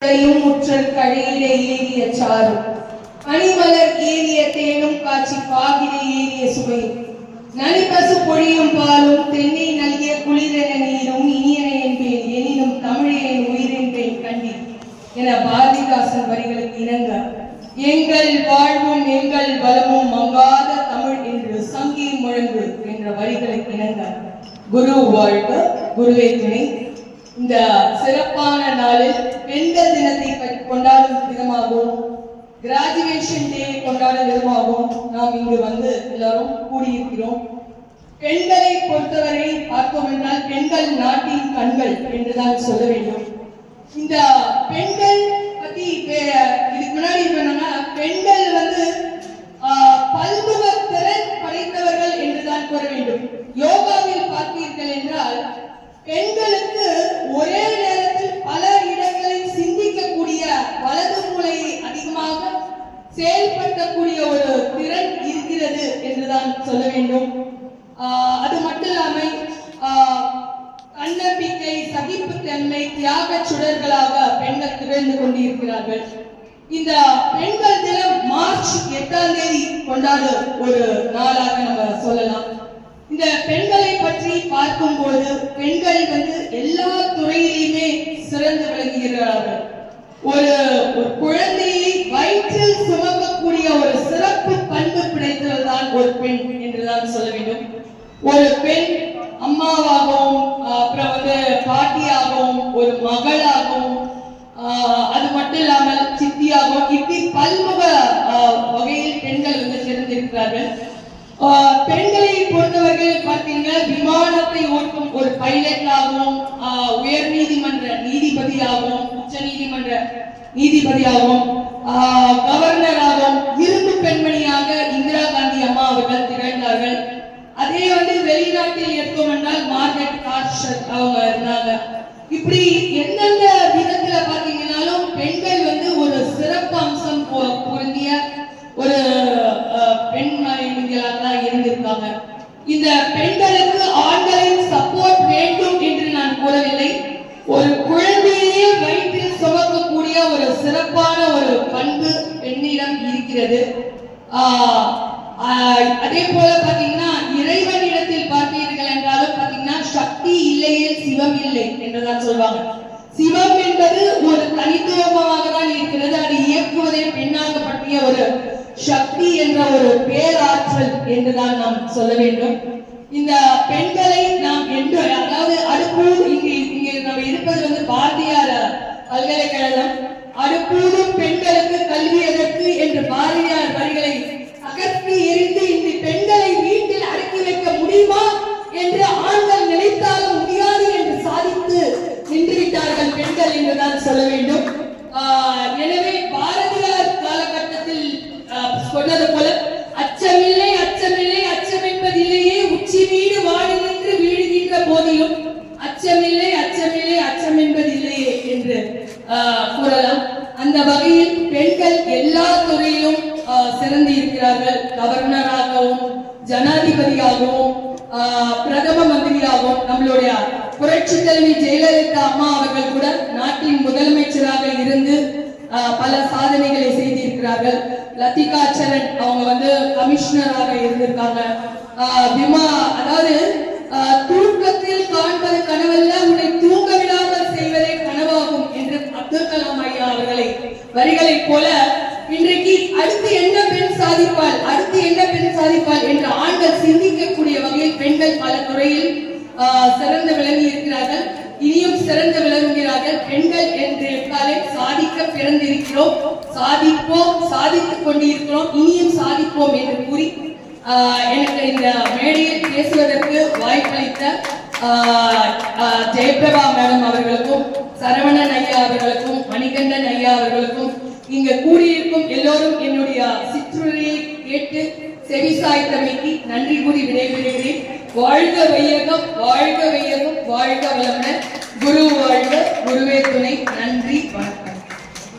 முற்றல் கழையிலே ஏறிய சாரும் அணிமலர் ஏறிய தேனும் காட்சி பாகிலே ஏறிய சுவை நனிப்பசு பொழியும் பாலும் தென்னை நல்கிய குளிரென நீரும் இனியன என்பேன் எனினும் தமிழே என் உயிரென்பேன் கண்டி என பாரதிதாசன் வரிகளுக்கு இணங்க எங்கள் வாழ்வும் எங்கள் பலமும் மங்காத தமிழ் என்று சங்கி முழங்கு என்ற வரிகளுக்கு இணங்க குரு வாழ்க குருவே துணை. இந்த சிறப்பான நாளில் பெண்கள் தினத்தை கொண்டாடும் விதமாகவும் கிராஜுவேஷன் டே கொண்டாடும் விதமாகவும் நாம் இங்கு வந்து எல்லாரும் கூடியிருக்கிறோம். பெண்களை பொறுத்தவரை பார்த்தோம் என்றால் பெண்கள் நாட்டின் கண்கள் என்றுதான் சொல்ல வேண்டும். இந்த பெண்கள் பத்தி இதுக்கு முன்னாடி என்னன்னா பெண்கள் வந்து பல்முக திறன் படைத்தவர்கள் என்றுதான் கூற வேண்டும். யோகாவில் பார்த்தீர்கள் என்றால் பெண்களுக்கு ஒரே நேரத்தில் பல இடங்களில் சிந்திக்கக்கூடிய வலது மூளையை அதிகமாக செயல்படுத்தக்கூடிய ஒரு திறன் இருக்கிறது என்றுதான் சொல்ல வேண்டும். அது மட்டும் இல்லாமல் தன்னம்பிக்கை, சகிப்புத்தன்மை, தியாக சுடர்களாக பெண்கள் திகழ்ந்து கொண்டிருக்கிறார்கள். இந்த பெண்கள் தினம் மார்ச் 8ஆம் தேதி கொண்டாடும் ஒரு நாளாக நம்ம சொல்லலாம். இந்த பெண்களை பற்றி பார்க்கும்போது பெண்கள் வந்து எல்லா துறையிலுமே சிறந்து விளங்குகிறார்கள். ஒரு குழந்தையை வயிற்றில் சுமக்கக்கூடிய ஒரு சிறப்பு பண்பு கிடைத்ததுதான் ஒரு பெண் என்றுதான் சொல்ல வேண்டும். ஒரு பெண் அம்மாவாகவும் அப்புறம் வந்து பாட்டியாகவும் ஒரு மகளாகவும் அது மட்டும் இல்லாமல் சித்தியாகவும் இப்படி பல்முக வகையில் பெண்கள் வந்து சிறந்திருக்கிறார்கள். பெண்களை பொறுத்தவர்கள் பார்த்தீங்கன்னா விமானத்தை ஓட்டும் ஒரு பைலட்டாகவும் உயர் நீதிமன்ற நீதிபதியாகவும் உச்ச நீதிமன்ற நீதிபதியாகவும் கவர்னராகவும் இரும்பு பெண்மணியாக இந்திரா காந்தி அம்மா அவர்கள் திகழ்ந்தார்கள். அதே வந்து வெளிநாட்டில் எடுத்தோம் என்றால் மார்கரெட் தாட்சர் அவங்க இருந்தாங்க. இப்படி எந்தெந்த விதத்துல பாத்தீங்கன்னாலும் பெண்கள் வந்து ஒரு சிறப்பு அம்சம் பொருந்திய ஒரு பெண்மணிகளாக தான் இருந்திருக்காங்க. இந்த பெண்களுக்கு ஆண்களின் சப்போர்ட் வேண்டும் என்று நான் கூறவில்லை. ஒரு குழந்தையே வயிற்றில் சுமக்கக்கூடிய ஒரு சிறப்பான ஒரு பண்பு பெண்ணிடம் இருக்கிறது. அதே போல பாத்தீங்கன்னா இறைவனிடத்தில் பார்த்தீர்கள் என்றாலும் பாத்தீங்கன்னா சக்தி இல்லையே சிவம் இல்லை என்றுதான் சொல்வாங்க. சிவம் என்பது ஒரு தனித்துவமாக தான் இருக்கிறது. அது இயக்குவதை பெண்ணாக பற்றிய ஒரு சக்தி என்ற ஒரு பேராற்றல் என்றுதான் நாம் சொல்ல வேண்டும். இந்த பெண்களை நாம் என்று அதாவது அடுப்பூர் இங்கே நம்ம இருப்பது வந்து பாரதியார் பல்கலைக்கழகம். அடுப்பூரும் பெண்களுக்கு கல்வி எதற்கு என்று பாரதியார் வரிகளை அகற்றி எரிந்து இந்த பெண்களை வீட்டில் அடக்கி வைக்க முடியுமா என்று ஆண்கள் நினைத்தாலும் முடியாது என்று சாதித்து நின்றுவிட்டார்கள் பெண்கள் என்றுதான் சொல்ல வேண்டும். எனவே பாரதியார் காலகட்டத்தில் சொன்னது போல அச்சமில்லை அச்சமில்லை அச்சம் என்பதில்லையே உச்சி வீடு வாடி நின்று வீடுகின்ற போதிலும் அச்சமில்லை அச்சமில்லை அச்சம் என்பதில்லையே என்று கூறலாம். அந்த வகையில் பெண்கள் எல்லா துறையிலும் சிறந்து இருக்கிறார்கள். கவர்னராகவும் ஜனாதிபதியாகவும் பிரதம மந்திரியாகவும் நம்மளுடைய புரட்சி தலைவி ஜெயலலிதா அம்மா அவர்கள் கூட நாட்டின் முதலமைச்சராக இருந்து பல சாதனைகளை செய்திருக்கிறார்கள். லத்திகா சரண் அவங்க வந்து கமிஷனராக இருந்திருக்காங்க. அதாவது தூக்கத்தில் காண்பது கனவல்ல உன்னை தூங்க விடாமல் செய்வதே கனவாகும் என்று அப்துல் கலாம் ஐயா அவர்களை வரிகளை போல இன்றைக்கு அடுத்து என்ன பெண் சாதிப்பாள் அடுத்து என்ன பெண் சாதிப்பாள் என்று ஆண்கள் சிந்திக்கக்கூடிய வகையில் பெண்கள் பல துறையில் சிறந்து விளங்கி இருக்கிறார்கள். இனியும் சிறந்து விளங்குகிறார்கள். பெண்கள் என்று சாதிக்க பிறந்திருக்கிறோம், சாதிப்போம், சாதித்துக் கொண்டிருக்கிறோம், இனியும் சாதிப்போம் என்று கூறி எனக்கு இந்த மேடையில் பேசுவதற்கு வாய்ப்பளித்த ஜெயபிரபா மேடம் அவர்களுக்கும் சரவணன் ஐயா அவர்களுக்கும் மணிகண்டன் ஐயா அவர்களுக்கும் இங்க கூடியிருக்கும் எல்லோரும் என்னுடைய சிற்றுரையை கேட்டு செவிசாய்த்தமைக்கு நன்றி கூறி விடைபெறுகிறேன். வாழ்க வையகம், வாழ்க வையகம், வாழ்க வளமுடன். குரு வாழ்க, குருவே துணை. நன்றி, வணக்கம்.